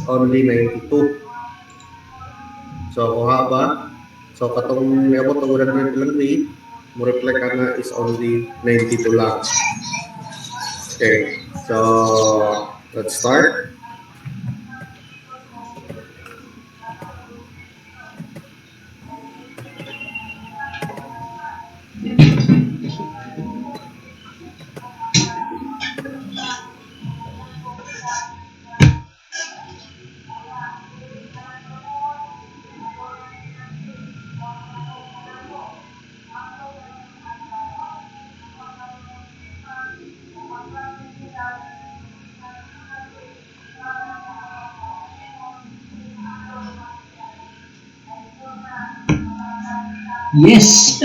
only 92. So, kuha ba? So, katong niabot ang 108, mo reflect ka na is only 92 lang. Okay, so let's start. Yes!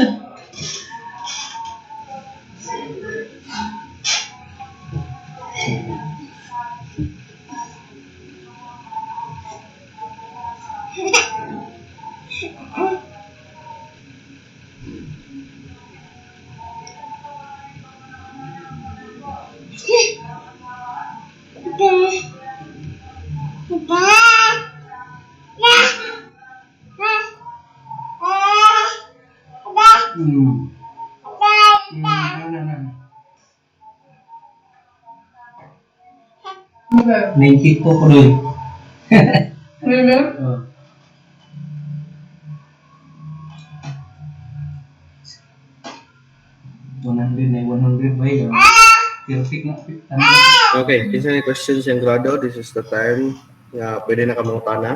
Naintik ko dulu. Okay, isa na questions yung grado. This is the time na pwede na kamutan na.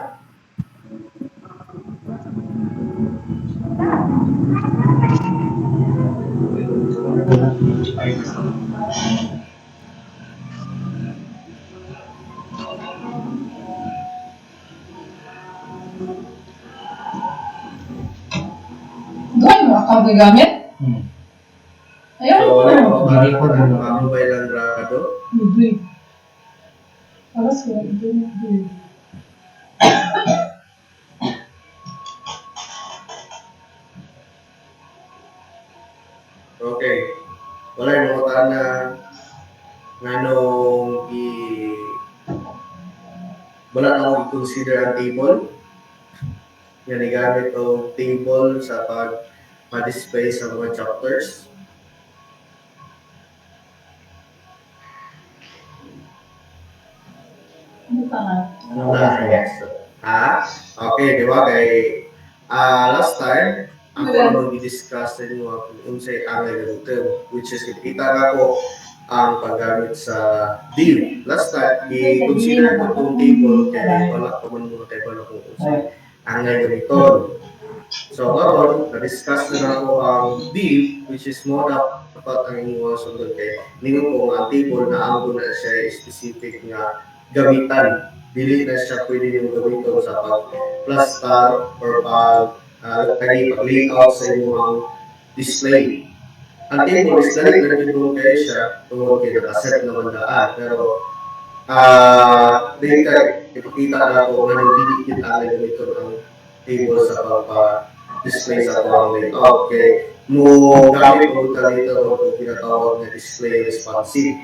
Doon mo account na gamit? Ayaw So, mo. wala ko na mobile ang grado. Hindi. Alas ko. Hindi. Okay. Wala yung mga na nganong wala na akong i-consider ang table. Yan gamit o table sa pag-display sa mga chapters. Ano pa nga? Ha? Okay, di ba? Kay last time, ako mag-discuss sa inyo kung unsay angay ng term, which is kita nga ko ang paggamit sa div. Last time, i-consider ko itong table kaya wala pa man muna tayo pala kung unsay angay ganito. So, ngayon, na-discuss na ako ang div, which is more dapat ang inyong sundod kay ningon ko ang table na ang na siya specific nga gamitan. Dili na siya pwede nyo gamiton sa pag-plaster or pag-layout sa inyong display. Ang table is dali na nyo kayo siya tungkol kayo nakaset naman daan. Pero, later, ipakita na ako na nagdidikit ang gamiton ang table sa pag-display sa pang layout. Okay, mo gamit ko dito kung tinatawag na display responsive.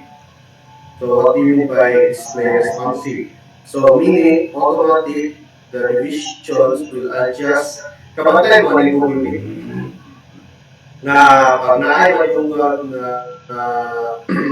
So, what do you mean by display responsive? So, meaning, automatic, the revisions will adjust kapag tayo mo ang Google Meet. Na pag naayag yung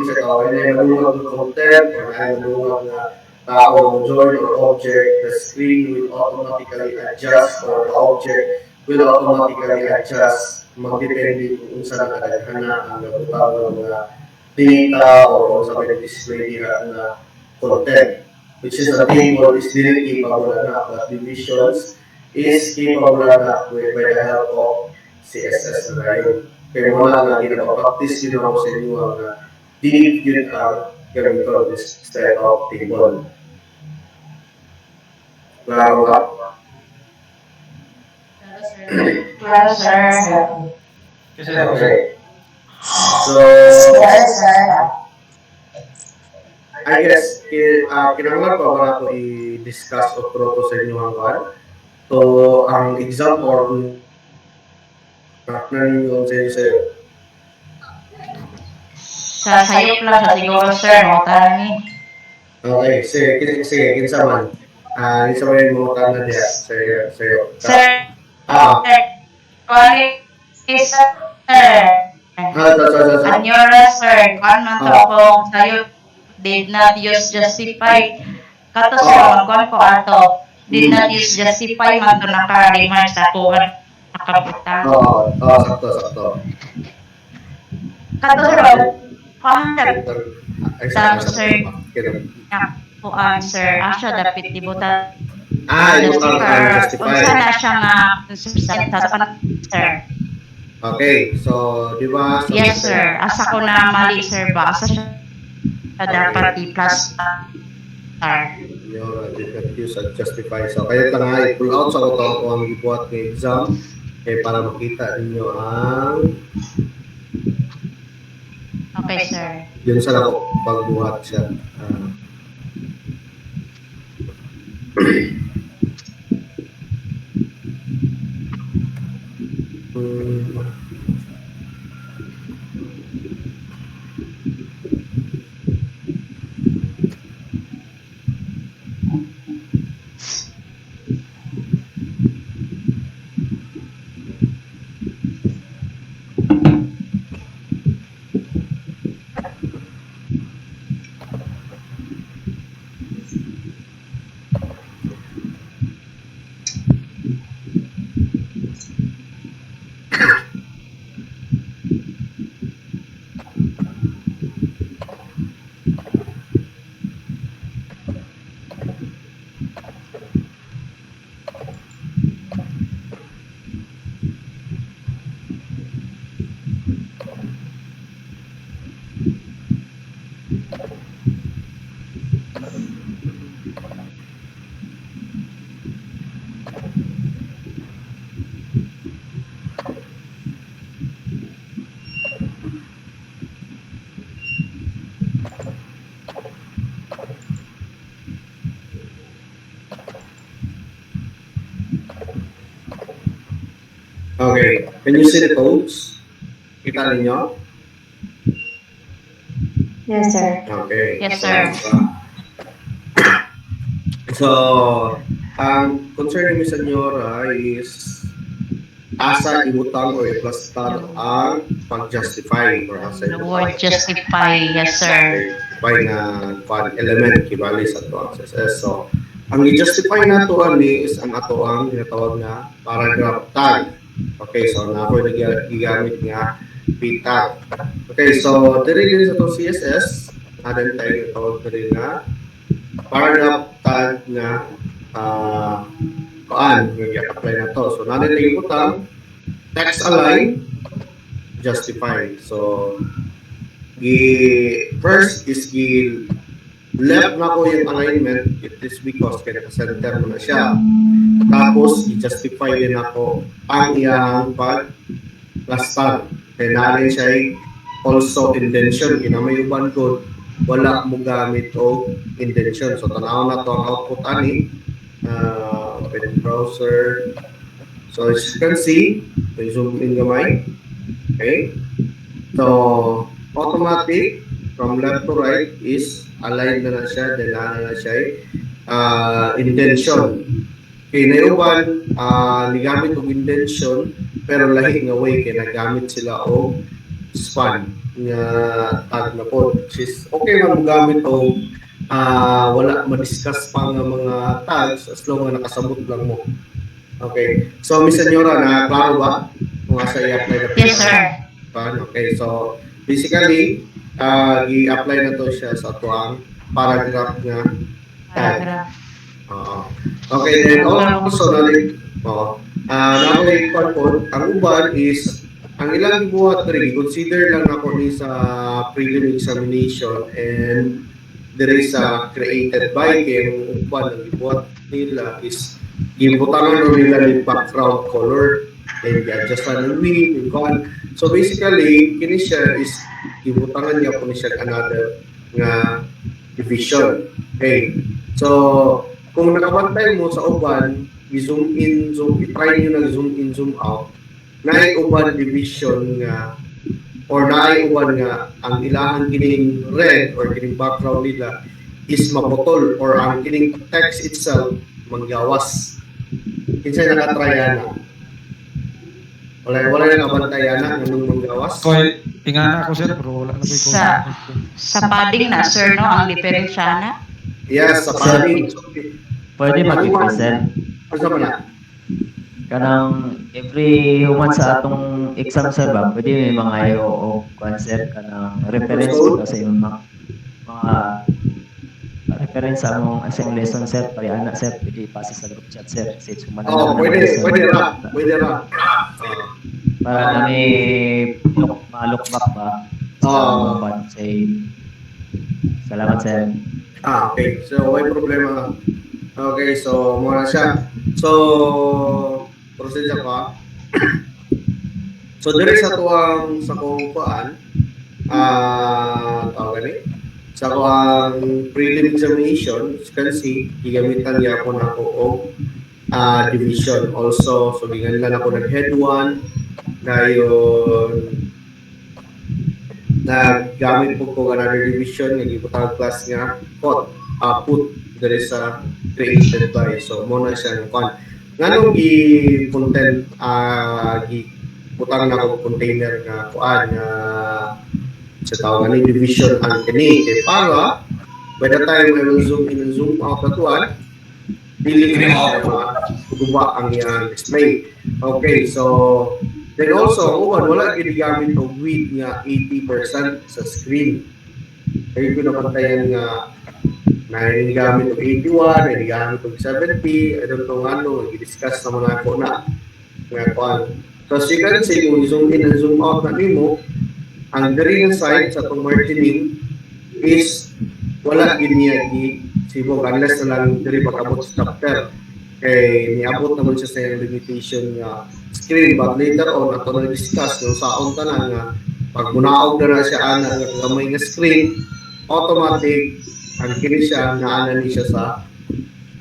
sa tawag na malungag ng content or naayag malungag na tao, join or object, the screen will automatically adjust or the object will automatically adjust. Magdepende kung saan nakadaghanan ang nabutang ng mga data o sa display na content, which is a table is really capable na, but divisions is capable na by the help of CSS na yun. Kaya wala na ginagawa-practice yun ako sa inyo na dinig yun ang gamito instead of table. Klaro ka? Claro, sir. Okay. So, I guess, kinanglan pa ba ako i-discuss o proto sa inyo hanggang? So, ang exam or partner ninyo sa inyo sa'yo. Sa sayop lang sa siguro, sir. Mautan ni. Okay, sige, kinsa man. Isa ba yung mga tanda niya sa'yo? Sir, Ah, quality sir. sa. Anyora sir, kung man to kung sayo did not use justify. Kato sir, magkuhan ko ato. Did not use justify man to naka-remark sa kuhan nakabutang. Oo, sakto. Kato sir, pahanap Ay, sa sir Ganun. na kuhan sir. Asya dapat dibutan. Yung Kung justify. sana siya nga sa sir. Okay, so, di ba? Yes sir, asa ko na mali sir ba? Asa siya dapat i-plus sir. Yung did not use at justify. So, kayo ka nga, i-pull out sa ko ang ibuhat ng exam para makita ninyo ang Okay sir. yun sa lako pagbuhat siya. Okay, can you see the codes? Kita ninyo? Yes sir. Okay. Yes, sir. So, ang concern ni Senyora is asa ibutang o i-plastar ang pag-justify or asa The word justify, yes sir. justify na element kibali sa to ang SSS. So, ang i-justify na to ani is ang ato ang tinatawag na paragraph tag. Okay, so na ako gigamit nga p-tag. Okay, so diri din sa to CSS, natin tayo yung tawag diri nga paragraph tag na apply na to. So natin tayo butang text align justify. So first is left na ko yung alignment. It is because kaya naka-center mo na siya. Tapos i-justify din ako ang iyang pag-plastar. Kaya narin siya also indention. Kinamay uban ko wala mo gamit o indention. So tanaw na to ang output ani. Open browser. So as you can see, may zoom in gamay. Okay. So automatic from left to right is aligned na siya, dala na siya intention. Kaya naiuban, nigamit og intention, pero lahi nga way kaya nagamit sila o span nga tag na po. Which is okay man mo gamit o wala ma-discuss pa nga mga tags as long nga nakasabot lang mo. Okay. So, Miss Senyora, na klaro ba? Kung asa i-apply na Yes sir. Okay. So, basically, i-apply na to siya sa tuang paragraph nga tag. Paragraph. Okay, then also ang uban is ang ilang gibuhat diri consider lang ako ni sa prelim examination and there is a created by kay ang uban ang gibuhat nila is gibutangan nila ng background color and adjust na ng so basically kini siya is gibutangan niya po ni siya another nga division. Okay, so kung nakabantay mo sa uban, i-zoom in, i-try nyo na zoom in, zoom out, naay uban division nga, or naay uban nga, ang ilahan kining red or kining background nila is maputol or ang kining text itself manggawas. Kinsay nakatry ana? Wala na kabantayan na nganong manggawas. So, ingana ko sir, pero wala na ko Sa padding na, sir, no? Ang diferensya na. Yes, sa padding. Pwede mag-present. Ano man na? Kanang every human sa atong exam sir ba, pwede may mga o concept kanang reference ko sa imong mga reference sa among asing lesson sir, pari ana sir, pwede ipasa sa group chat sir. Since Oh, pwede ra. Para kami ma-look back ba? Say, salamat sir. Okay. So, may problema. Okay, so muna siya. So, proceed ako. So, dire sa tuwang sa kong kuan, tawag gani, sa kuwang prelim examination, as you can see, gigamitan niya ako na ko division. Also, so ginganlan ako ng head 1, dayon naggamit po ko another division, nagiputang class nga put there is a created by. So, muna siya ng kuan. Nganong i-content, butang na ko container nga kuan nga sa tawag ni division ang kini kay para by the time I will zoom in and zoom out na tuan dili guba ang iyang display. Okay, so then also wala ginagamit og width nga 80% sa screen. Kaya ko napantayan nga na gamit og 81, na gamit og 70, I don't know ano, i-discuss naman ako na nga kuan. So, as you can see, kung zoom in and zoom out na nimo, ang green side sa itong margining is wala giniya sibog unless na lang diri pag-abot sa chapter. Kay niabot naman siya sa limitation nga screen, but later on, ato na discuss yung saon ka na nga pag munaog na siya ana nga gamay nga screen, automatic ang kini siya na ana ni siya sa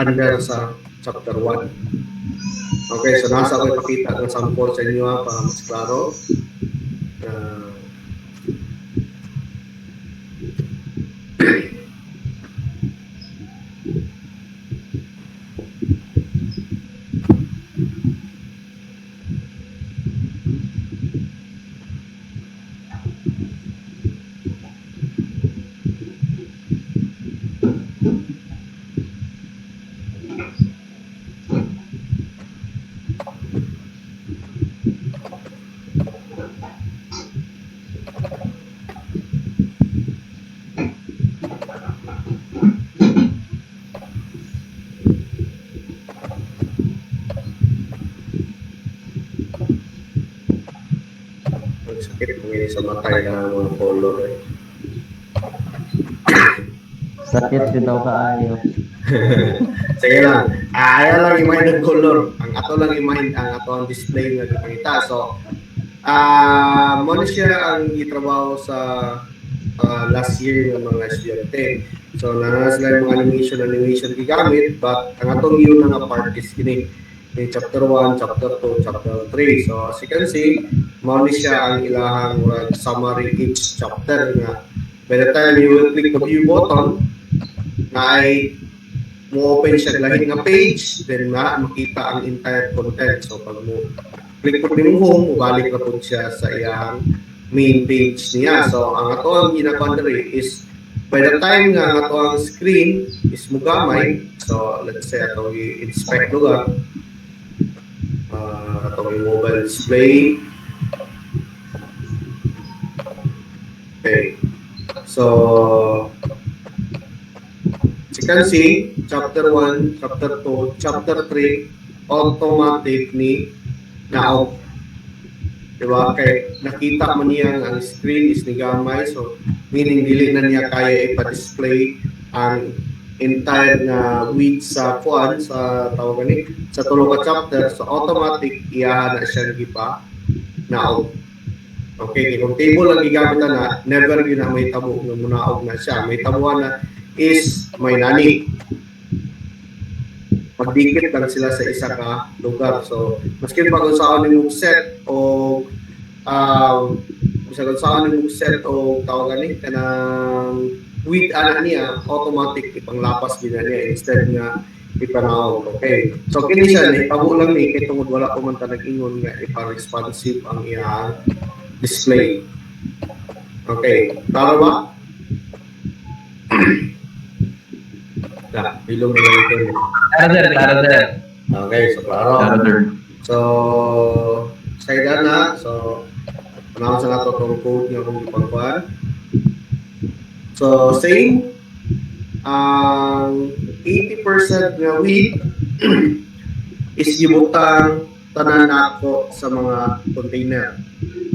under sa chapter 1. Okay, so nasa ko ipakita ng sample sa inyo para mas klaro. Sakit kung ini sa matay na mga color eh. Sakit din daw kaayo. Sige lang. Ayaw lang i-mind ng color. Ang ato lang i-mind ang ato ang display nga ipakita. So, muna siya ang itrabaho sa last year ng mga estudyante. So, nanas lang yung mga animation gigamit, but ang atong yun na nga part is kini. Yung chapter 1, chapter 2, chapter 3. So, as you can see, muna siya ang ilahang summary each chapter nga. By the time you will click the view button, na ay mo-open siya lahi nga page, then na makita ang entire content. So, pag mo click po din home, ubalik na po siya sa iyang main page niya. So, ang ato ang ginagawa is by the time nga ang ato ang screen is mugamay, so let's say ato i-inspect lugar, ato yung mobile display. Okay. So, as you can see, chapter 1, chapter 2, chapter 3, automatic ni na-off. Diba? Kaya nakita mo niya ang screen is nigamay. So, meaning dili na niya kaya ipa-display ang entire na width sa kuan, sa tawag ni sa tulo ka chapter. So, automatic iyahan na siya gipa na-off. Okay, kung table lang gigamit na, never yun na may tabo na munaog na siya. May tabuhan na is may nani. Magdikit lang sila sa isa ka lugar. So, maski pag saan yung set o set o tawagan ni kanang with ana niya automatic ipanglapas din niya instead nga ipanawag. Okay. So kini siya ni pabo lang ni kay tungod wala ko man ta nag-ingon nga ipa-responsive ang iyang display. Okay. Tama ba? Bilong na lang ito. Klaro, sir. Okay, so klaro. So, sa edad na, so, panahon sa nato itong code nga kung ipangkuhan. So, same. Ang 80% nga width is gibutang tanan nako sa mga container.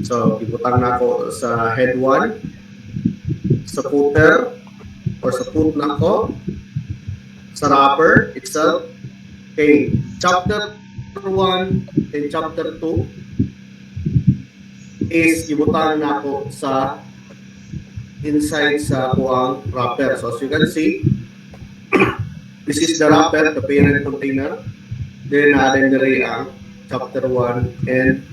So, gibutang nako sa head 1, sa footer, or sa foot nako, sa wrapper itself. Okay, chapter 1 and chapter 2 is gibutang nako sa inside sa kuang wrapper. So as you can see, this is the wrapper, the parent container. Then natin diri ang chapter 1 and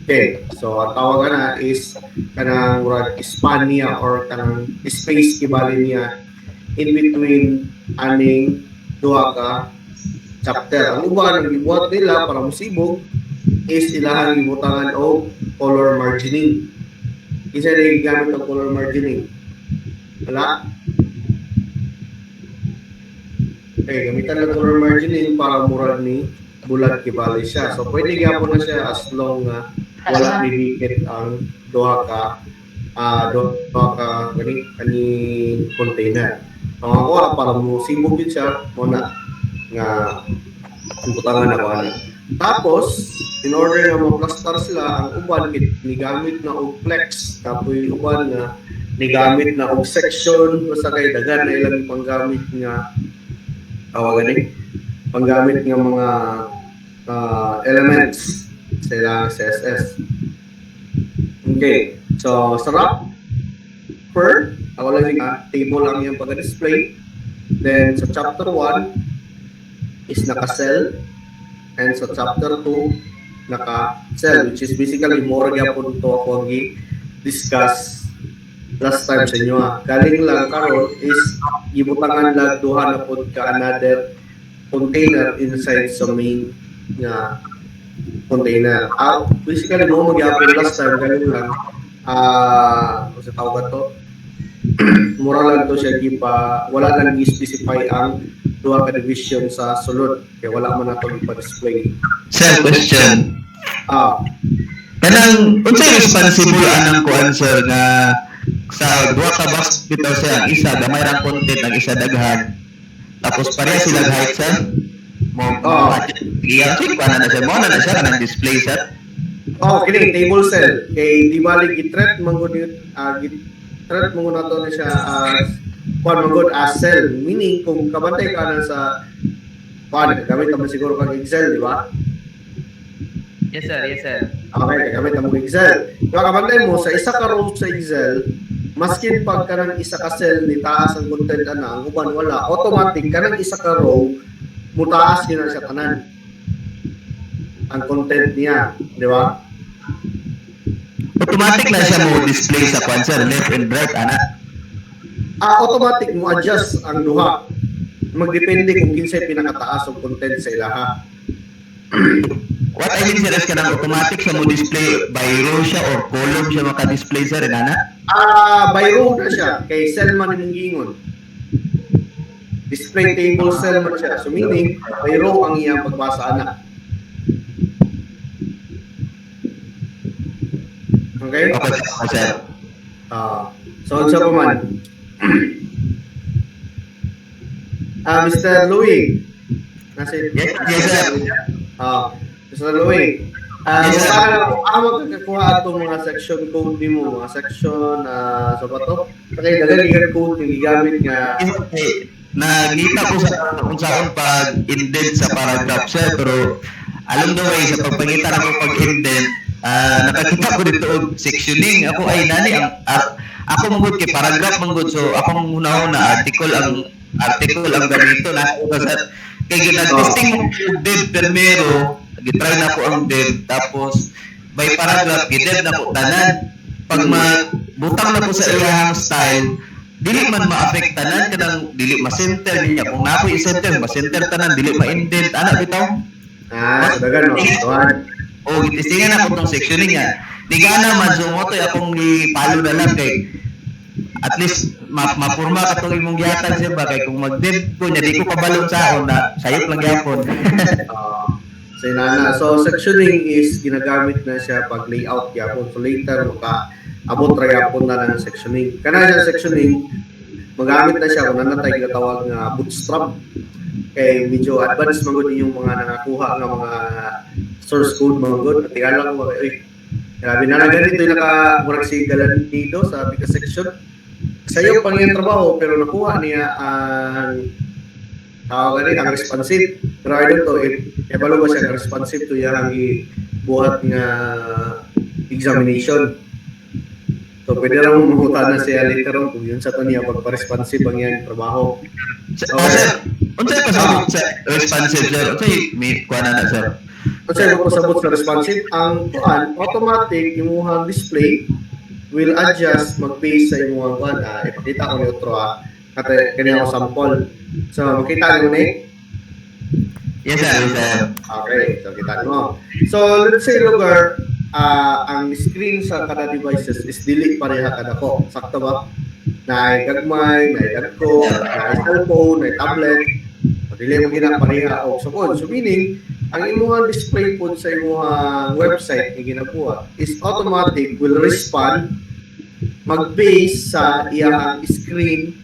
okay, so ang tawagan na is kanang murag span niya or kanang space kibali niya in between aning duha ka chapter. Ang uban ang gibuhat nila para musibog is ilahang gibutangan og color margining. Isa rin gamit ang color margining. Wala? Okay, gamitan ng color margining para murag ni bulag kibali siya. So pwede gyapon na siya as long nga wala didikit ang duha ka kani container. Ang ako para musibog yun siya muna nga butangan ako ano. Tapos in order nga ma-plaster sila ang uban nigamit na og flex kapoy uban nga nigamit na og section basta kay dagan na ilang panggamit nga tawagan ni panggamit nga mga elements sa ilang CSS. Okay, so sa wrapper ako lang yung table lang yung pag-display. Then sa chapter 1 is naka-cell and sa chapter 2 naka-cell, which is basically more gyapon to ako discuss last time sa inyo. Galing lang karon is gibutangan lang duha na pod ka another container inside sa main nga container. Basically mo magyapon last time galing lang sa tawag to mura lang to siya gipa wala lang i-specify ang duha ka division sa sulod kaya wala man nato ipa-display. Sir, question. Kanang unsay responsible anang kuan sir nga sa duha ka box bitaw siya ang isa gamay ra content ang isa daghan tapos pareha sila height sir mo iya check pa na siya mo na siya kanang display sir. Kini table cell kay di balik i-threat mangod threat mo na to na siya one magod as cell, meaning kung kabantay ka na sa gamit naman siguro kang Excel, di ba? Yes sir. Okay, gamit naman Excel. Kung kabantay mo sa isa ka row sa Excel, maskin pag kanang isa ka cell ni taas ang content ana, ang uban wala, automatic kanang isa ka row mutaas yun na siya tanan ang content niya, di ba? Automatic na siya mo display sa kuan sir left and right ana. Automatic mo adjust ang duha. Magdepende kung kinsay pinakataas ang content sa ilaha. What I mean sir is kanang automatic siya mo display by row siya or column siya maka-display sir ana. By row na siya kay cell man yung gingon. Display table cell man siya. So meaning by row ang iyang pagbasa ana. Okay? Okay sir. So unsa pa man? Mr. Louie. Yes sir. Mr. Louie. Ako magkakakuha itong mga section code mo, mga section sa bato. Kaya dagan code yung gigamit nga. Nakita ko sa kung saan pag-indent sa paragraph sir pero alam the way sa pagpangita ako pag-indent nakakita ko dito og sectioning ako ay nani ang ako mangud kay paragraph mangud so ako una article ang gamito na ko sa kay ginag-testing mo dead primero gitry na ko ang dev, tapos by paragraph, gidev na ko tanan. Pag butang na ko sa iyang style, dili man maapektanan kanang dili ma-center niya. Kung na ako i-center, ma-center tanan, dili ma-indent. Ana bitaw? Dagan no. Tuhan. O, gitistingan ako tong sectioning niya. Di gana man, so mo to akong ipalo na lang kay at least mapurma ka tong imong gihatag siya ba kay kung mag-dev ko niya, di ko kabalong sa ako na sayop lang gyapon. So inana. So sectioning is ginagamit na siya pag layout gyapon. So later abot ra gyapon na ng sectioning. Kana siya sectioning magamit na siya kung nanatay ginatawag nga bootstrap. Kay medyo advanced man gud yung mga nakakuha nga mga source code mga gud. Tingala ko grabe na ganito yung murag si galan dito sa Pika section. Sayo pang yung trabaho pero nakuha niya ang ang responsive. Pero I don't know if ebalo ba siya responsive to yung buhat nga examination. So pwede lang mahuta na siya later on kung yun sa to niya pagpa-responsive ang yung trabaho. Sir, unsay pasabot sa responsive sir? Unsay may kuha na sir? Kasi magpasabot sa responsive, ang automatic yung muhang display will adjust mag-base sa imuhang kuan. Ipakita ko ni otro kanina ko sample. So makita niyo ni? Yes sir, yes sir. Okay, so kita mo. So let's say lugar ang screen sa kada devices is dili pareha kada ko. Sakto ba? Na gagmay, na dagko, na cellphone, na tablet. Dili mo gina pareha o so meaning ang imuhang display po sa imuhang website na ginagawa is automatic will respond mag-base sa iyang screen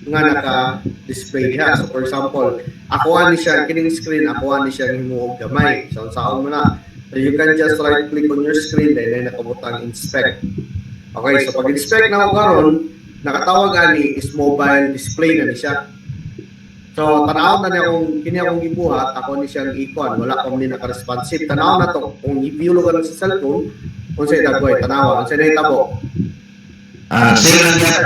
nga naka-display diha. So for example, akuha ni siya kining screen, akuha ni siya himuog gamay. So saan mo na? So you can just right click on your screen then nakabutang inspect. Okay, so pag inspect na ako karon, nakatawag ani is mobile display na ni siya. So, tanaw na niya kung kini akong gibuhat, ako ni siyang ikon, wala ko ni naka-responsive. Tanaw na to, kung i-view ka sa cellphone, kung sa'yo dagway, tanaw, kung sa'yo nahitabo. Same lang yan.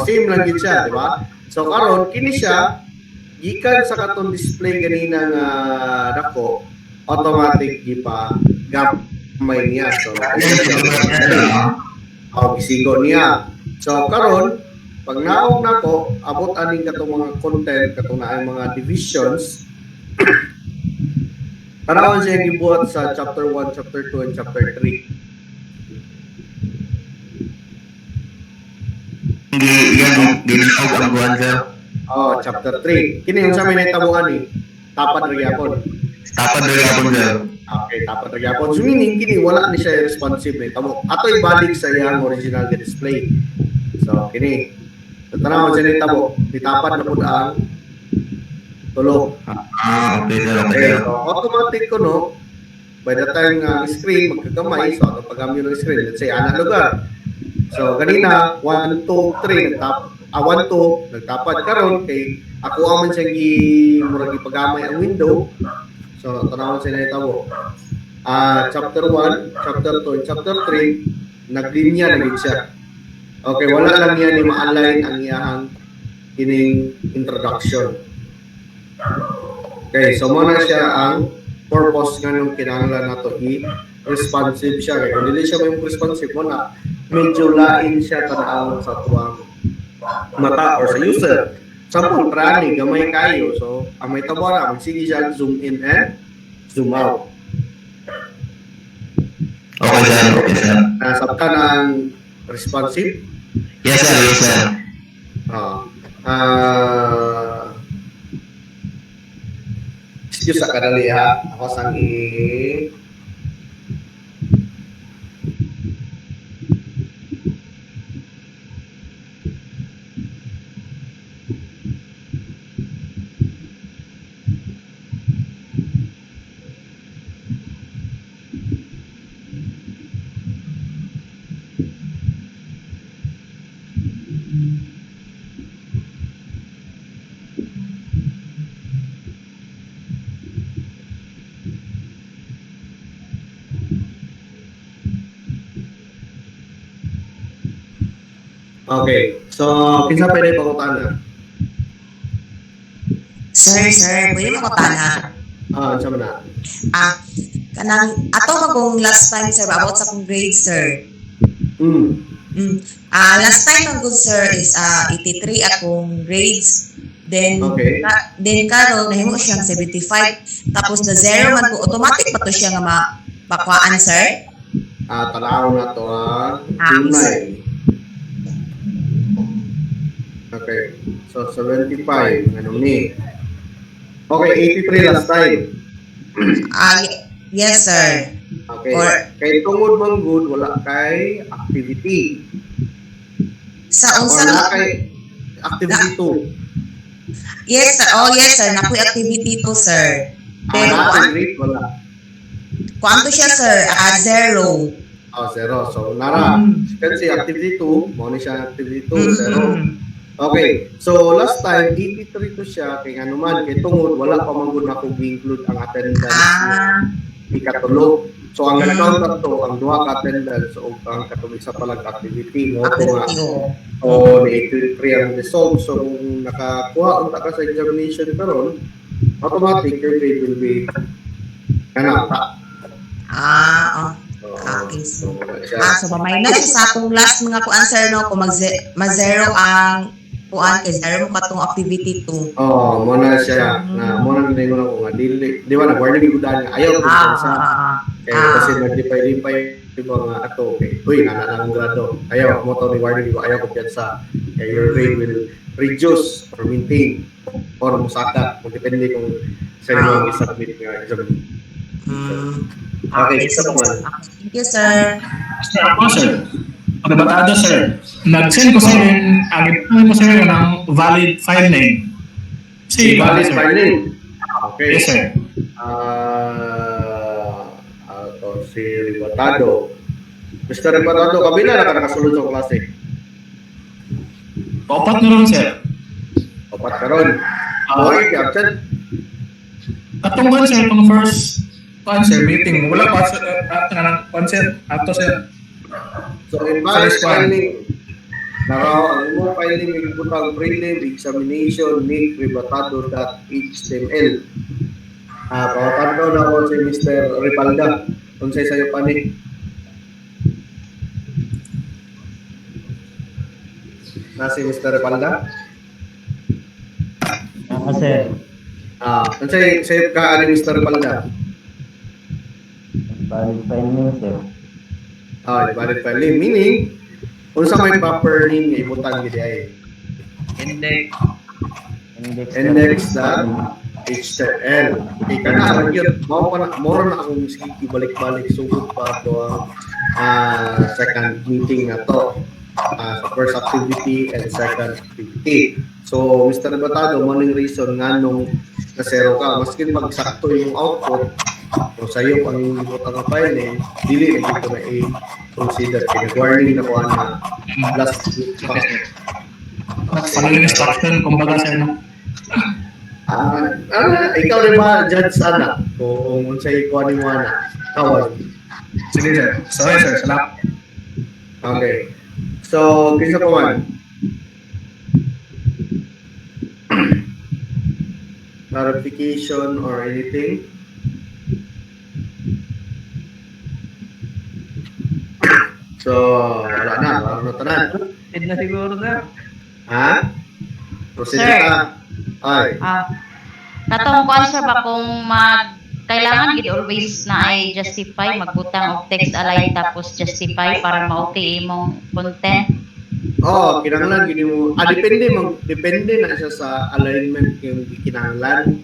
Same lang yun siya, di ba? So, karon kini siya, gikan sa katong display ganina nga dako, automatic gipa gamay niya. So, gisigo niya. So, karon pag naog na ko, abot aning katong mga content, katong na mga divisions, tanawan siya yung gibuhat sa chapter 1, chapter 2, and chapter 3. Yan, ginawag ang buwan sir. Chapter 3. Kini yung sa may naitabuan tapad rin yapon. Tapad rin ako sir. Okay, tapad rin yapon. So meaning, kini wala ni siya responsive na itabo. Ato ibalik sa iyang original display. So, kini. So, tanawan siya na itabo. Ditapad na po ang tulog. Okay sir, okay Okay, sir. so automatic ko no, by the time nga screen magkagamay, so ato pag-amyo ng screen, let's say, ana lugar. So, ganina, 1, 2, 3, 1, 2, nagtapad karon kay ako aman siyang murag ipagamay ang window. So, tanawon siya na itabo. Chapter 1, chapter 2, and chapter 3, naglinya na gid siya. Okay, wala lang yan ni ma-align ang iyang kining introduction. Okay, so muna siya ang purpose nga nung kinahanglan nato i-responsive siya. Kaya kung hindi siya may responsive mo na, medyo lain siya tanawon sa tuwang mata or sa user. Sample, prani, gamay kayo. So, ang may tabara, magsige siya zoom in and zoom out. Okay sir, okay sir. Nasabtan ang responsive. Yes sir, yes sir. Excuse sa kadali ha. Ako sang Okay. So, kinsa pa rin pangutana? Sir, pwede mo ko tana. Sa mana. Kanang ato magong last time sir about sa kong grade sir. Last time ang good sir is 83 akong grades. Then Okay. then karon nahimo siyang 75 tapos na zero man ko automatic pa to siya nga mabakwaan sir. Tanaw na to Ah, tunay. Okay. So 75 ano ni? Okay, 83 last time. Yes sir. Okay. Or- Kay tungod man good wala kay activity. Sa Or unsa wala kay activity 2. Yes sir. Oh yes sir, nakoy activity to sir. Pero Grade wala. kuanto siya sir? Zero. Zero. So nara. Kasi activity 2, mo ni siya activity 2, zero. Okay. So last time 83 to siya kay ano man kay tungod wala pa man gud nako include ang attendance. Ikatulog. So ang nag-count na to, ang duha ka attendance o ang katong isa pa lang activity mo to nga. O ni 83 ang result. So kung nakakuha unta ka sa examination karon, automatic your grade will be kanata. Okay. So wala siya. So mamay na siya sa atong last mga kuan sir no kung ma-zero ang kuan kay zero mo katong activity 2. Mo na siya na mo na ginay ko nga dili. Di ba nag-warning gudan nga ayaw ko sa kasi nag-dipay-dipay diba nga ato okay. Uy, nana ang grado. Ayaw mo to ni warning ko ayaw ko piyansa. Kaya your grade will reduce or maintain or musaka kung depende kung sa inyo ang isubmit nga exam. Okay, isa pa man. Thank you sir. Sir, ako sir. Pagbatado sir. Nag-send ko sa yung agad mo sir ng valid file name. Si Valid sir. filing. Okay. Yes sir. Si Ribatado. Mr. Ribatado, kabila na ka nakasulod sa klase. Opat na rin sir. Opat karon. Okay, absent. Katunggan sir, itong first sir, meeting. Wala pa sir, ato sir. So, in valid filing, naraw ang mo filing may butang prelim examination make ribatado.html. Pawatan daw na ako si Mr. Ripalda. Kung sa'yo pa ni. Si Mr. Ripalda? Sir. Kung sa'yo ka ni Mr. Ripalda? Valid file name sir. Valid filing. Meaning, kung sa may proper name nga ibutang gidi ay index.html. Okay, kana magyud mao pa na more na akong sige ibalik-balik sugod pa to ang second meeting na to. Sa first activity and second activity. So, Mr. Batado, mo ning reason nga nung na zero ka, maskin pag sakto yung output, o sa'yo ang ibutang na file dili na dito na i-consider. Pinag-warning na ko na last week pa. Follow instruction, kumbaga sir no. Ikaw rin ba, Judge Ana? Kung sa'yo ko ni mo na, tawag. Sige sir. Sorry sir, salamat. Okay. So, kisa pa man. Clarification or anything? So, wala na. Wala na tanan. Proceed na siguro sir. Ha? Proceed Sir. ka. Ay. Katong kuan sir ba kung kailangan gid always na ay justify magbutang og text align tapos justify para ma-okay imong content. Kinahanglan gini mo. Depende na siya sa alignment yung kinahanglan.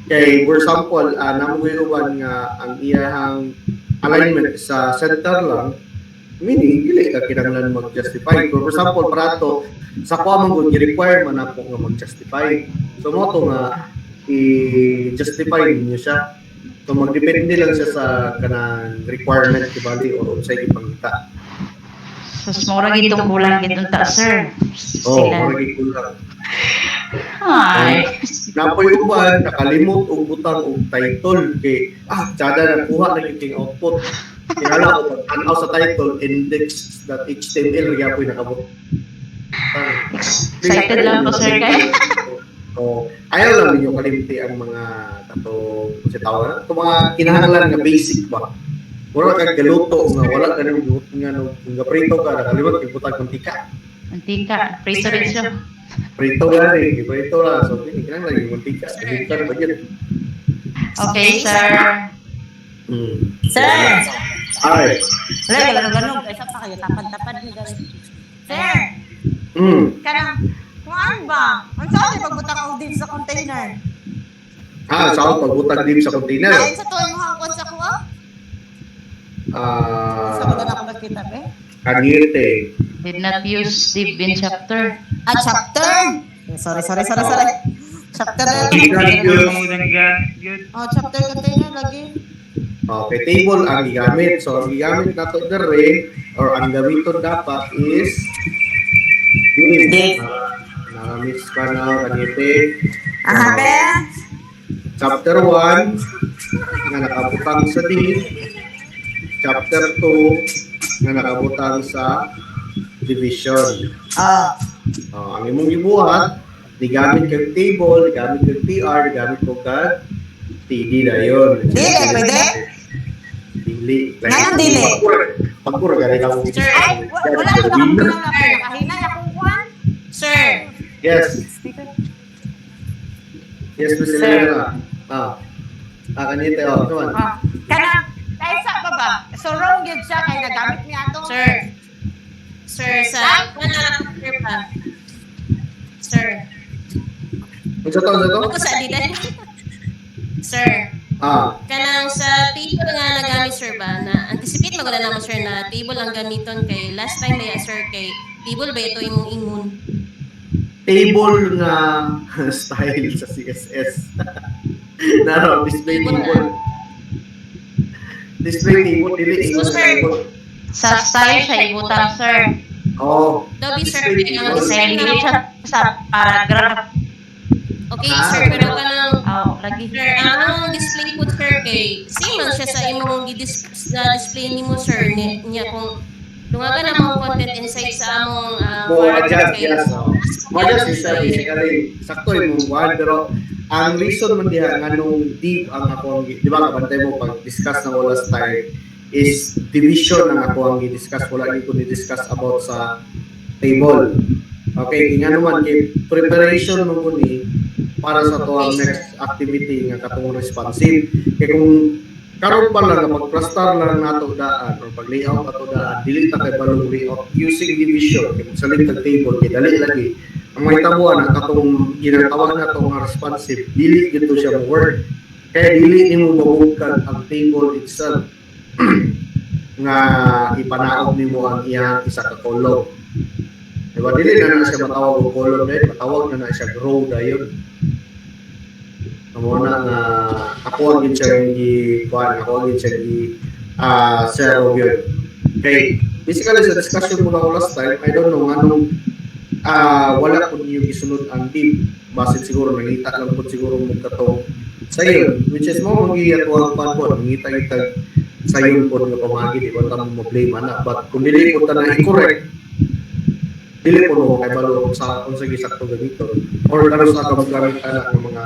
Kay for example, namo uban nga ang iyahang alignment sa center lang, meaning dili ka kinahanglan mag-justify. For example, para to sa kuha man gud require man ako nga mag-justify. So mo to nga i-justify ninyo siya. So magdepende lang siya sa kanang requirement kibali o sa ipangita. Sus mura gid tong kulang gid unta sir. Maragi kulang. Ay. Napoy uban nakalimot og butang og title kay tsada na kuha na yung output. Kinala ko tanaw sa title index.html gyapon nakabot. Excited lang ko sir kay. So, ayaw lang ninyo kalimti ang mga katong sa tawag itong mga kinahanglan nga basic ba. Wala kang galuto nga wala ka nang nga prito ka nakalimot kay butang mantika. Mantika, prito rin siya. Prito lang prito lang. So, kinahanglan yung mantika. Balikan ba yun? Okay, sir. Sir! Ay. Wala, ganun. Isa pa kayo, tapad-tapad ni Gary. Sir! Kanang, kung ano ba? Ang saan yung pagbutang ako din sa container? Saan pagbutang din sa container? Ayun sa to, yung hangkon sa kuha? Sa mga na ako magkita, be? Agirte. Did not use deep in chapter. Chapter! Sorry. Chapter na chapter container lagi. Okay, table ang gigamit. So, ang gigamit nato dere or ang gamiton dapat is Div. Namiss ka na kanite. Be? Chapter 1 nga nakabutang sa D. Chapter 2 nga nakabutang sa division. Ang imong gibuhat, digamit kag table, digamit kag PR, digamit kag TD na yun. Pwede? Dili. Ngayon, dili. Pagpura ka rin ako. Sir, wala ko na nakahinay akong kuhan. Sir! Yes. Yes, Miss Elena. Kanite, come on. Kanang, dahil sa pa ba? So, wrong yun siya, kaya nagamit niya ito. Sir, sa? Sir pa. Sir. Sa to? Ako sa Adidas. Sir, kanang sa table nga nagamit sir ba na anticipate magala naman sir na table ang gamiton kay last time ba sir kay table ba ito imong ingon? Table nga style sa CSS. Display table. Display table, dili English table. Sa style siya ibutang, sir. Daw be sir kay ang Sa design hindi siya sa paragraph. okay sir pero kanang Lagi. sir ang display po sir kay same man siya sa imong display nimo sir niya kung dungaga na mga content inside sa among Adjust, yes. Adjust is basically sakto yung one pero ang reason man diha nga nung deep ang ako di ba kabantay mo pag discuss na wala style is division ang ako ang i-discuss wala ni ko ni-discuss about sa table. Okay, nga naman kay preparation mo ko ni para sa tuwang next activity nga katong responsive. Kaya kung karon pa lang mag-cluster lang nato daan or pag-layout ato daan, dili ta kay balong layout using division kay sa tag table kay dali lagi. Ang may tabuan ang katong ginatawag nato nga responsive, dili gito siya mo work. Kaya dili nimo mabukan ang table itself nga ipanaog nimo ang iyang isa ka column. Diba, dili na siya matawag o column na yun, matawag na siya row na yun. Amo na nga ako ang siya i-kuhan, ako ang siya i-zero yun. Okay, basically sa discussion mo na last time, I don't know anong wala po niyo gisunod ang team. Basit siguro, nangita lang po siguro mo katong sayon, which is mo mag-iat ang pan po, nangita-itag sayon po nga pamagi, di ba tamo mo blame ana. But kung dili po ta na i-correct, dili po mo kay balo sa kung sa gisakto ganito or lalo sa kamag-gamit anak ng mga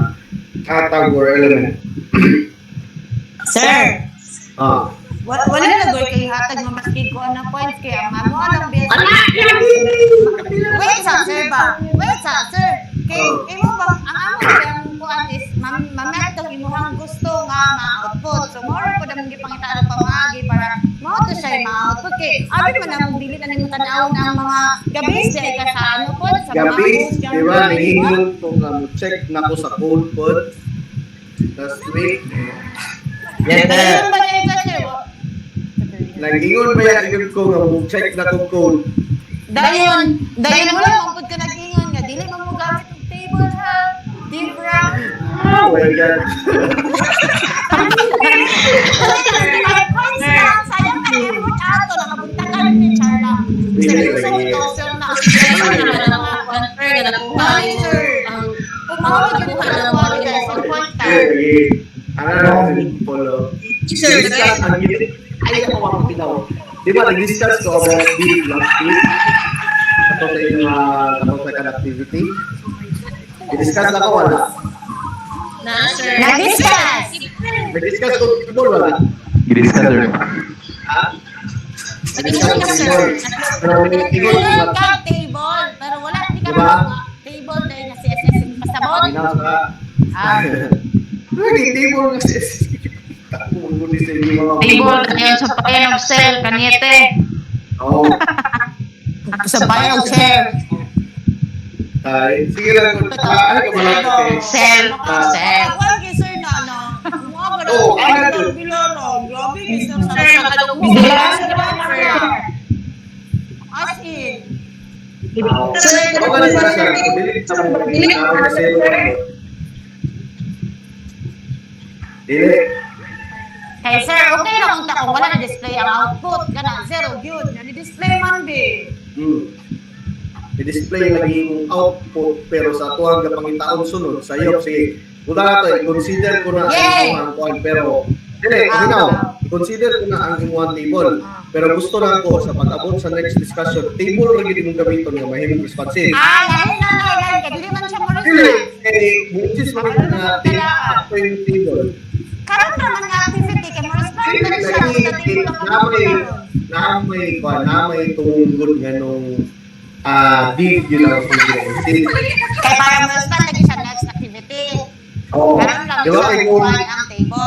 tag or element. Sir! Wala na doy kay hatag nga maskid ko ang points kay ang amo lang best. Wait sa sir ba? Wait sa sir. Kay imo ba ang amo ang kuan is mamet to imuhang gusto nga ma-output. So more ko damong gipangita ang pamagi para mao to siya ma-output kay abi man ang dili na nimo tan-aw ang mga gabi sa ka sa ano po sa mga Gabi, post di ba, nangingin po nga mo check na ko sa code po. Last week. Yes, sir. Ayun ba niya sir? Nag-ingon ba yan ko nga mo check na ko code. Dayon mo lang mapud ka nag-ingon nga dili man mo gamit og table ha. Dibra. Oh my God. Sayang ka effort ato nakabuntakan ni Charla. Seryoso ito sir na. Sir, pumawag yung buhay ng mga guys. Ano na follow? Discuss ang ay ako ang pinaw. Di ba nag-discuss ko about deep last week? Ito sa yung sa connectivity. I-discuss na ko, wala. Na, sir. Nag-discuss. Nag-discuss ko table, wala. Gris ka, sir. Ha? Nag-discuss ka, sir. Pero may table, Meron wala. kang table, pero wala, hindi ka Diba? table dahil na CSS pasabot. Minaw ka. Ah, Lagi, table nga si Munggulis na hindi mga... Table na yun sa payan of cell, kanyete. Oo. Sa bayan ng chair. Ay, sige lang. Ay, kamalaki kay... Cell. Cell. Wala kay sir na ano. Mga Oo, ganun. ano to? Bilorong. Grabe kay sir sa Sir, makalungkot. As in. Oo, ganun na siya. Delete sa mga pinakawa na zero. Delete. Kay sir, okay lang ang takong wala na display ang output. Kana, zero, yun. Yan, display man, be. I-display lagi yung output pero sa tuwang kapangitaon sunod sa iyo sige wala to i-consider ko na Yay! ang kuan pero dili i-consider ko na ang imuhang table pero gusto lang ko sa pag-abot sa next discussion table ra gid imong gamiton nga mahimong responsive Lain. Dili man siya mo dili which is man na table Karon naman nga activity, kay mo respond na siya. na may tungod nganong di yun ang consideration. Kay para mo respond lagi siya next activity. Oo. Karon lang Di ba siya kay kuha kung ang table.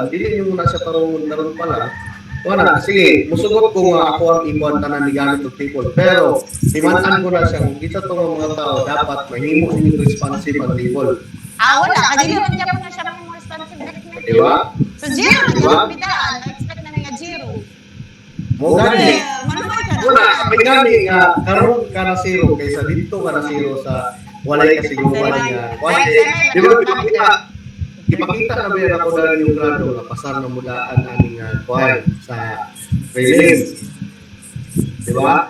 dili nyo muna siya naroon pala. Wala, sige, musugot ko nga ako ang ikuan tanan ni gamit og table. Pero, simanan ko na siya, kung kita to mga tao, dapat mahimo yung responsive ang table. Wala. Kadili man dyan po na siya mo responsive next Di ba? So, zero na Diba? dyan bidaan. Na-expect na nga zero. Mo gani. Manuhay ka na. Wala, may gani nga, karoon ka na zero, kaysa dito ka na zero sa walay kasiguran nga. Di ba, ipakita na ba yan ako dahil yung grado nga pasar na mulaan aning kuhan sa prelim. Di ba?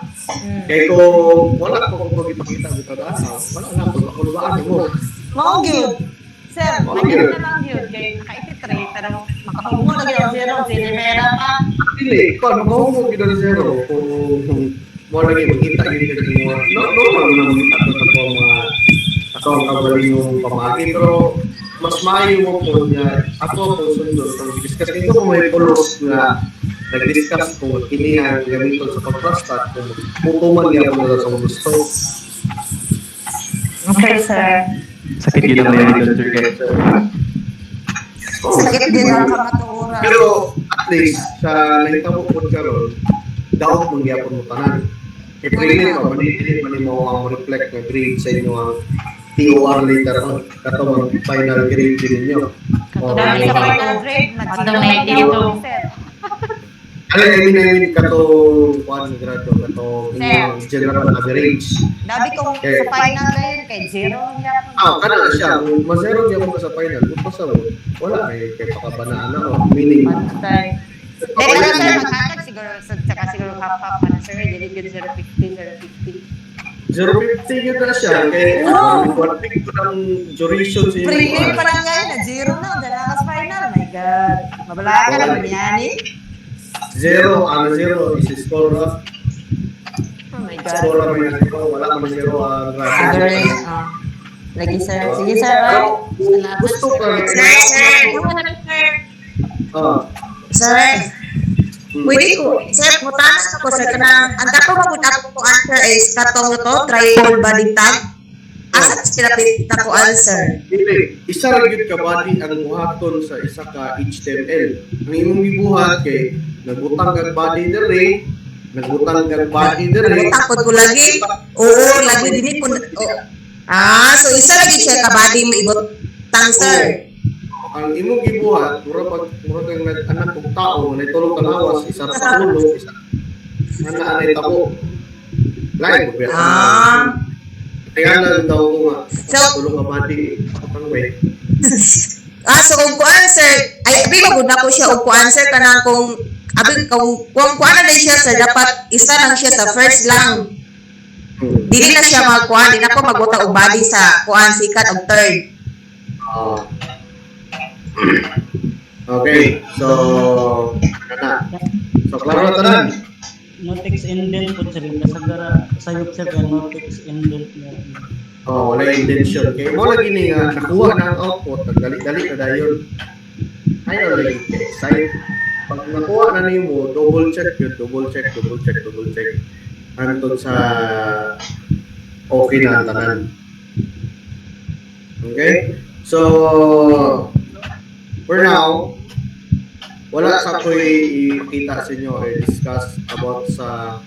Kaya kung wala ko kung ipakita mo ito wala na, kulbaan mo. Mao gyud. Sir, Mao manyan gyud. na lang yun. Kaya naka-83, pero makahumo na yun. Zero, sinimera pa. Dili, kung mo gina zero, kung mo lagi makita gini mo, normal na makita ko sa mga akong kabali yung pamagi, pero mas maayo mo po niya, ako po sundot, kung discuss ito kung may polos na nag-discuss kung kini ang gamiton sa pag-prostat, kung putuman niya po na sa gusto. Okay, sir. Sakit yun ang mayroon, sir. Sakit din ang kamatuura. Pero at least, sa nahitabo po karon, daot mong gyapon mo tanan. Kaya pwede pa, mali mo ang reflect na grade sa inyo ang TOR later on, katong final grade din ninyo. Dami sa final grade, Katong may dito. I mean, katong kuan grado, katong inyong general average. Dabi kong sa final na yun, kay zero ang yapon. Kana na siya, kung ma-zero niya mo sa final, kung pa sa wala, kay pakabanaan na, meaning, Pantay. Dahil na sir, magkakag siguro, saka siguro half-half pa na sir, dili yun 0.50, 0.50. 0.50 yun na siya, kaya one pick ko ng duration sa inyo. Prelim pa lang ngayon, na zero na, dala ka sa final. My God. Mabala ka naman yan eh. Zero is score up. Oh my God. Score up yung ito, wala naman zero ang grado. Average. Lagi sir. Sige sir. Oh. Salamat. Gusto ka. Sir, pwede ko, sir, mutanas ako sir, kanang, ang dapat magod ako po answer is katong ito, triple body tag. Asa pinapit ko answer? Dili, isa ra gyud ka body ang buhaton sa isa ka HTML. Ang imong gibuhat kay nagbutang kag body dire, nagbutang kag body dire. Takot ko lagi. Oo, lagi din ko. So isa lagi siya ka body mo ibutang sir. Ang imong gibuhat, mura kang nag-anak og tao, na tulong ka lawas, isa sa ulo, isa. Ana anay tabo. Lain ko kaya lang daw ko nga, tulong ka body, kapang way. So kung ko answer, ay abi magud na ko siya og ko answer kanang kung abi kung kuan na siya sir, dapat isa lang siya sa first lang. Dili na siya magkuan, di na ko maguta og body sa kuan second og third. Okay, so, ano na? So, klaro na tanan. no text indent po sir, kasagara sayop sir kaya no text indent mo. Wala intention. Kaya mo lagi ni nga nakuha na ang output, nagdali-dali na dayon. Ayaw lagi kay excited. Pag nakuha na niyo mo, double check. Hangtod sa okay na ang tanan. Okay? So, for now, wala sa ko ikita sa inyo or discuss about sa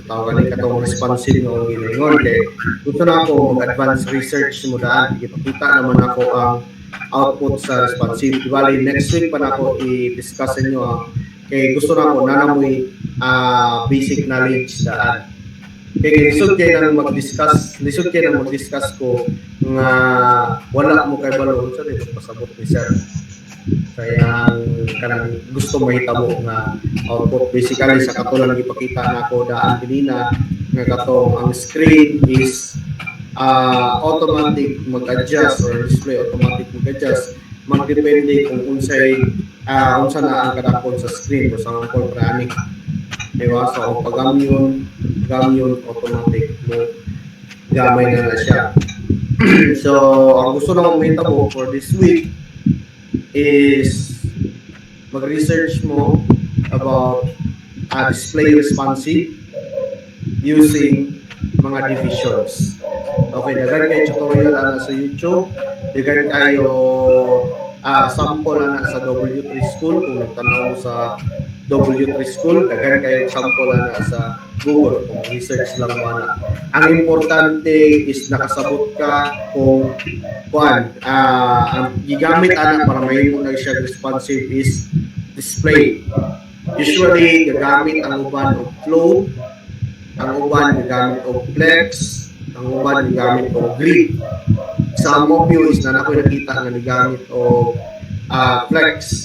tawagan katong responsive ng giningon kay gusto na ako mag-advance research mo daan ipakita naman ako ang output sa responsive. Bali next week pa na ako i-discuss sa inyo kay gusto na ako nanamoy basic knowledge daan. Kaya lisod kayo nang mag-discuss ko nga wala mo kay balon sa dito pasabot ni sir. Kaya kanang gusto mahitabo nga output basically sa katulad ng ipakita na ako daan kanina nga katong ang screen is automatic mag-adjust or display automatic mag-adjust magdepende kung unsa na ang kadakon sa screen o sa mga programming. Diba? So pag gamyon automatic mo gamay na siya. So ang gusto na mahitabo for this week is mag-research mo about display responsive using mga divisions. Okay, dagan kayo tutorial na sa YouTube, dagan kayo sample na sa W3 School, kung nagtanaw mo sa W3 School, dagan kayo sample na sa Google, kung research lang mo na. Ang importante is nakasabot ka kung ang gigamit ana para mahimo na siya responsive is display. Usually gagamit ang uban og float, ang uban gagamit og flex, ang uban gagamit og grid. Sa mo views na ako nakita nga gigamit og flex.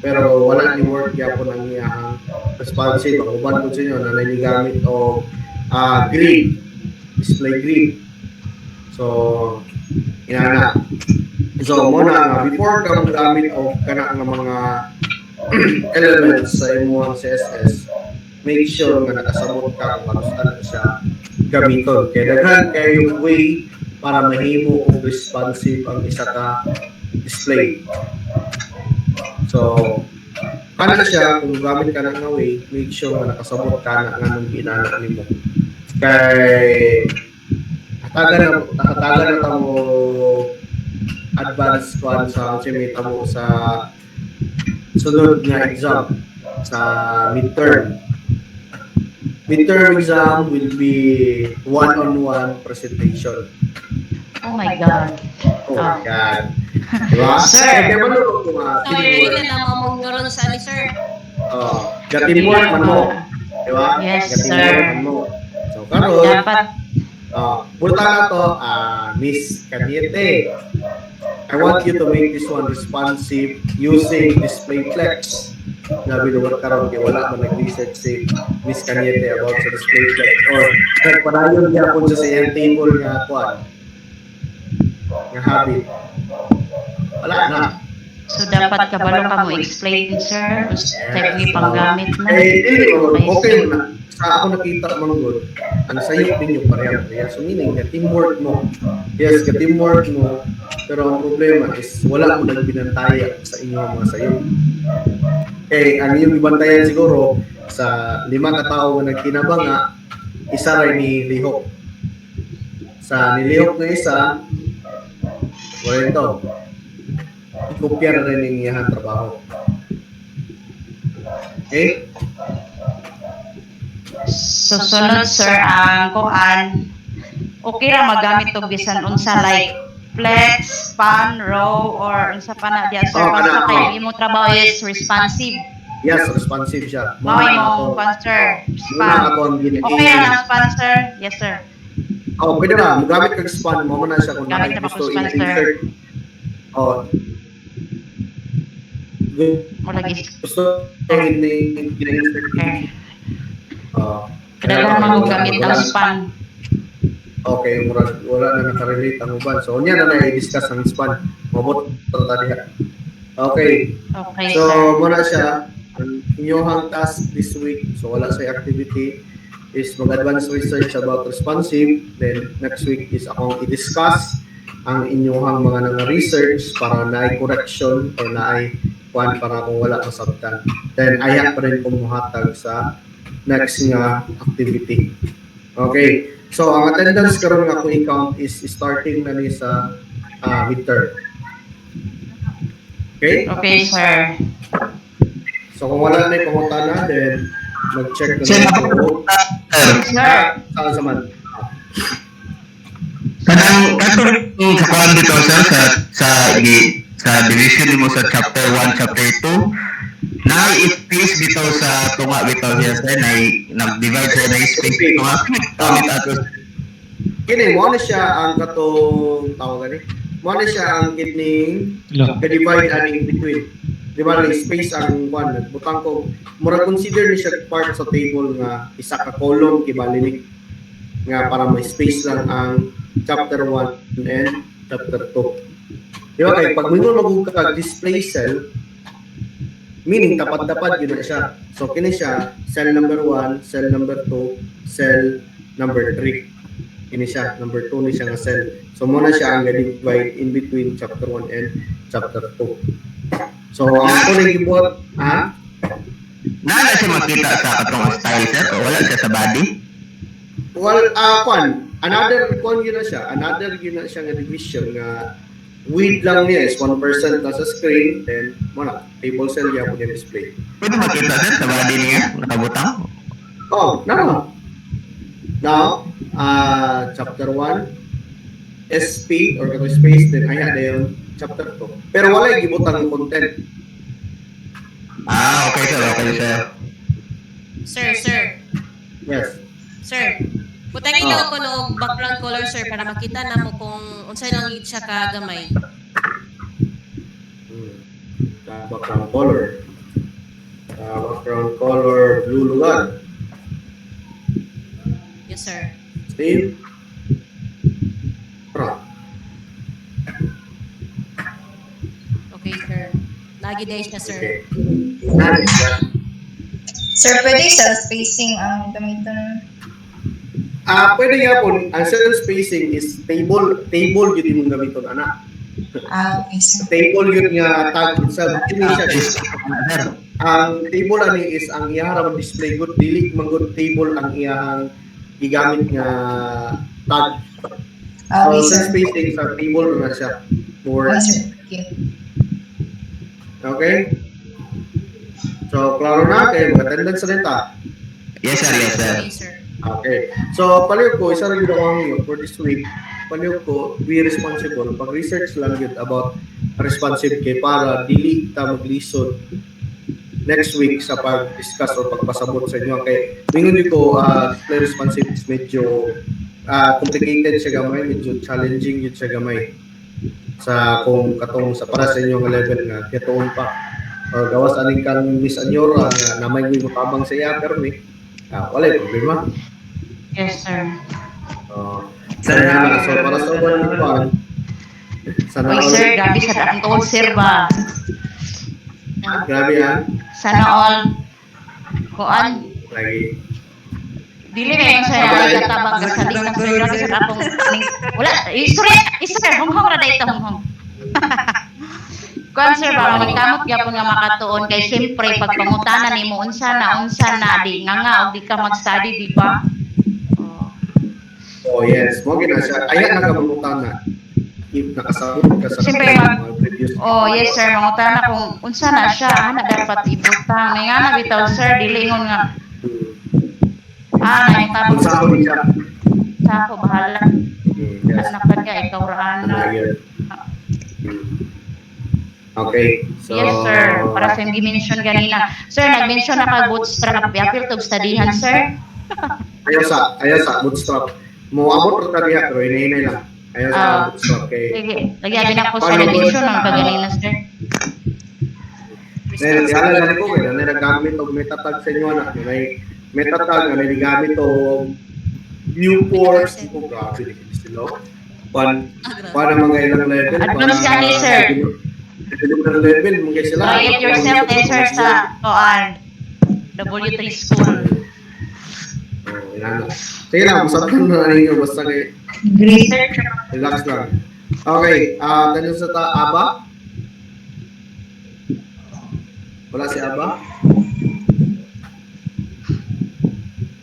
Pero wala ni work gyapon ang iyang responsive. Ang uban ko sa inyo na nagigamit og grid, display grid. So inana. So muna nga before ka magamit og kana nga mga elements sa imong CSS, make sure nga nakasabot ka kung paano siya gamiton. Kaya daghan kayo way para mahimo og responsive ang isa ka display. So kana siya kung gamit ka na nga way, make sure nga nakasabot ka na nga nung ginana nimo. Kay nakatagan na mo advanced kuan sa may tamo sa sunod nga exam sa midterm. Midterm exam will be one-on-one presentation. Oh my God. Oh my God. Diba? Sir. Kaya malulog ko nga So, yun teamwork. na lang mong doon sa ni sir. Teamwork man mo. Diba? Yes, Teamwork sir. man mo. So, karon Dapat punta na to, Miss Caniete. I want you to make this one responsive using display flex. Nabi lugar karon kay wala man nag-research si Miss Caniete about sa display flex or nagpadayon niya kung sa iyang table nga kuan. Nga habit. Wala na. So dapat kabalo ka mo explain sir, type ni panggamit na. Okay na. Sa ako nakita man good, ang sayo ninyo pareho. So meaning na teamwork mo. Yes, ka teamwork mo. Pero ang problema is wala mo nang binantaya sa inyong mga sayo. Okay, ang iyong ibantayan siguro sa 5 katao nga nagkinabanga, isa rin ni Lihok. Sa nilihok na isa, wala ito. Ikopya na rin yung iyang trabaho. Okay? So sunod sir ang kuan. Okay ra magamit og bisan unsa like flex, span, row or unsa pa na diya sir basta kay imo trabaho is responsive. Yes, responsive siya. Mao imong sponsor. Muna ako ang Okay ra ang sponsor? Yes sir. Pwede na. Magamit kang span. Mama na siya kung Gamit na gusto ako sponsor. i-insert. Mo lagi. Gusto i-insert. Okay. Kailangan mo gamit ang span. Okay, wala na nakarelate ang uban. So, niya na i-discuss ang span. Mabot ito tadi. Okay. Okay, So, sir. muna siya. inyong task this week, so wala sa activity, is mag-advance research about responsive. Then next week is akong i-discuss ang inyong mga research para na correction or na kuan para kung wala masabtan. Then ayak pa rin kumuhatag sa next nga activity. Okay. So ang attendance karon nga akong i-count is starting na ni sa midterm. Okay? Okay, sir. So kung wala na pangutana, then mag-check na Sir, lang ako. Sir. Saan sa man? Kanang katulad yung sa kuhan dito sir sa division mo sa chapter 1, chapter 2, na i-place dito sa tunga bitaw siya sir na nag-divide siya na space tunga gamit ato. Kini mo na siya ang katong tawag gani. Mo na siya ang kining ka-divide and in between. Di ba, space ang kuan butang ko mura consider ni siya part sa table nga isa ka column kibalinig nga para may space lang ang chapter 1 and chapter 2. Di ba kay pag mingon magug ka display cell, meaning tapat-tapat yun na siya. So kini siya cell number 1, cell number 2, cell number 3. Kini siya number 2 ni siya nga cell. So mo na siya ang divide in between chapter 1 and chapter 2. So, ang ako nang gibuhat, Nala siya makita sa katong style sir o wala siya sa body? Well, another yun na siya. Another yun na siya nga division nga width lang niya is 1% na sa screen, then muna, table cell niya po niya display. Pwede makita sir sa body niya? Nakabutang? Oh, no. Now, chapter 1, SP or kato space, then ayan na yun, chapter 2. Pero wala yung gibutang content. Okay sir, okay sir. Sir. Yes. Sir, putangin lang ako no background color, sir, para makita na mo kung unsay lang siya kagamay. Background color. Background color, blue lugar. Yes, sir. Steve. Okay, sir. Lagi day siya, sir. Okay. Sir, pwede sa spacing ang gamiton. Pwede nga po, ang cell spacing is table yun yung gamiton, anak. Okay, sir. Table yun nga tag itself. Ang table ani is ang iyahang display good, dili man good table ang iyahang gigamit nga tag. So, cell spacing sa table na siya. For, okay? So, klaro na kayo, mag-attendance rin ta. Yes sir, yes sir. Okay, sir. Okay. So, palihog ko, isa rin yun for this week. Palihog ko, be responsible. Pag-research lang yun about responsive kay para dili ta maglisod next week sa pag-discuss o pagpasabot sa inyo. Okay. Mingon yun ko, display responsive is medyo complicated siya gamay, medyo challenging yun siya gamay. Sa kung katong sa para sa inyong level nga, katuon pa. O gawas aning kang Miss Anyora na namay mo tabang sa iya, pero wala yung problema. Yes, sir. So para sa one pa, sana Uy, sir, grabe sa daang all, sir ba? Grabe yan. Sana all. Kuan. Lagi. Dili na yung sa'yo katabang sa ling ng sir. Grabe sa atong. Wala. Sir, hunghong na dahito, hunghong. Kuan, sir, ba? Magkamot gyapon nga makatuon. Kay siyempre, pag pangutanan ni mo, unsa na, di nga, o di ka mag-study, di ba? Oh, yes. Mo gina siya. Ayan nagamutan na. If nakasabot ka sa Siyempre, previous. yes, sir, mangutana kung unsa na siya, na dapat ibutang. May nga na bitaw, sir, dilingon nga. Naitabot Unsa ko siya. sa ako, bahala. Yes. Anak ka niya, ikaw raan na. Okay. So, Yes, sir. Para sa yung mention ganina. Sir, nag-mention na ka bootstrap. Yapil to studyhan, sir. Ayaw sa bootstrap. Mo abot ra diha pero inay lang. Ayaw sa bootstrap kay. Sige. Lagi na ko sa nag-mention ng kaganina, sir. Then diala lang ko kay na nagamit og metatag sa inyo na may metatag na nagamit og viewport ko grabe sila. Para mga ilang level. Advance ka ni, sir. Ilang level mga sila. Get yourself there, sir, sa koan. W3 School. Oh, yan. Sige lang, usapan na ninyo. Basta kayo. Research. Relax lang. Okay, tanong sa Aba? Wala si Aba?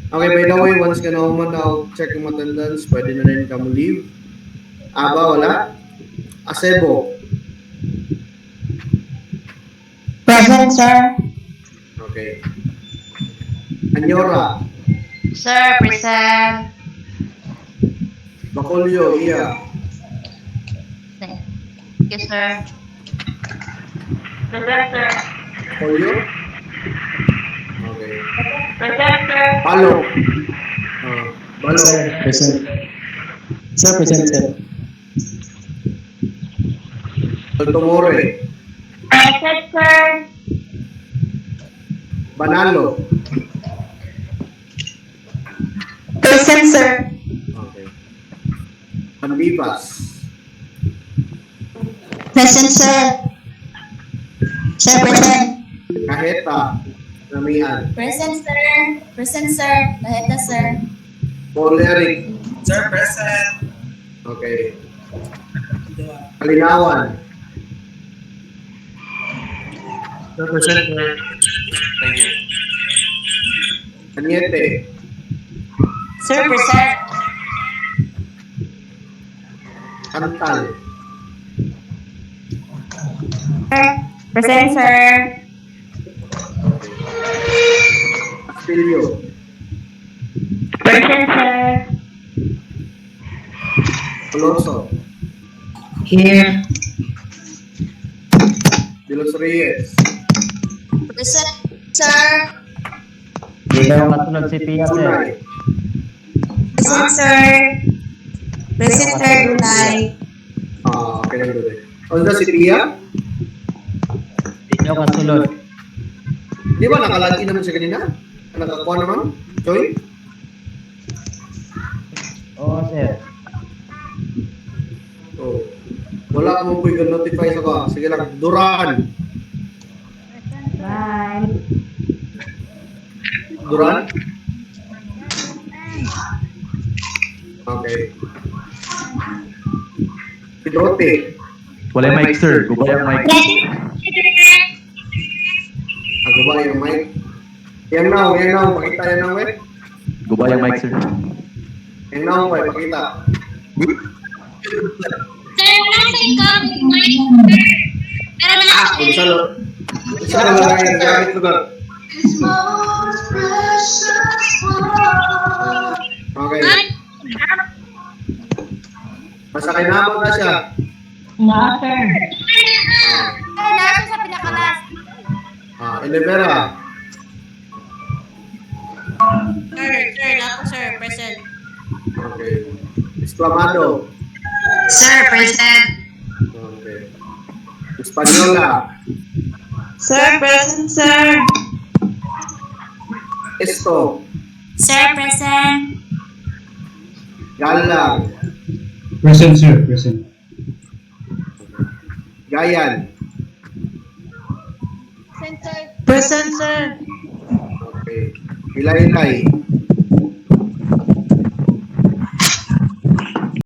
Okay, by the way, once ka na umanaw, check yung attendance, pwede na rin ka mo leave. Aba, wala? Asebo? Present, sir. Okay. Anyora? Sir, present. Bacolio, Iya? Thank you, sir. Present, sir. Bacolio? Okay. Present, sir. Palo? Balo? Present. Sir, present, sir. Altomore? Present, sir. Banalo? Present, sir. Okay. Anbibas? Present, sir. Sir, present. Kaheta? Namian? Present, sir. Present, sir. Laheta, sir. Polieric? Sir, present. Okay. Kalinawan? Sir, present. Thank you. Aniete? Sir, present. Antal? Present, sir. Castillo? Present, sir. Coloso? Here. De los Reyes? Present, sir. Hindi daw katulad si Pia, sir. Tunay? Present, sir. Present, sir. Dunay. Okay lang doon. Onda si Pia? Hindi daw katulad. Di ba nakalagi naman siya kanina? Nakakuha naman? Choy? Oo, sir. Oh. Wala ka mong notify sa ka. Sige lang. Duran? Bye. Duran? Okay. Pedrote? Wala yung mic, sir. Gubay ang mic. Ako ba yung mic? Yan na, pakita yan na, weh. Gubay ang mic, sir. Yan na, weh, pakita. Sir, wala sa ikaw. Pero wala sa Isa na lang yung gamit ko doon. Okay. Masakay naman na siya. Sir. Ay, nasa sa pinakalas. Elevera. Sir, lahat sir, present. Okay. Exclamado. Sir, present. Okay. Espanyola. Sir, present, sir. Esto. Sir, present. Galang. Present, sir. Present. Gayan. Present, sir. Present, sir. Okay. Hilay-hilay.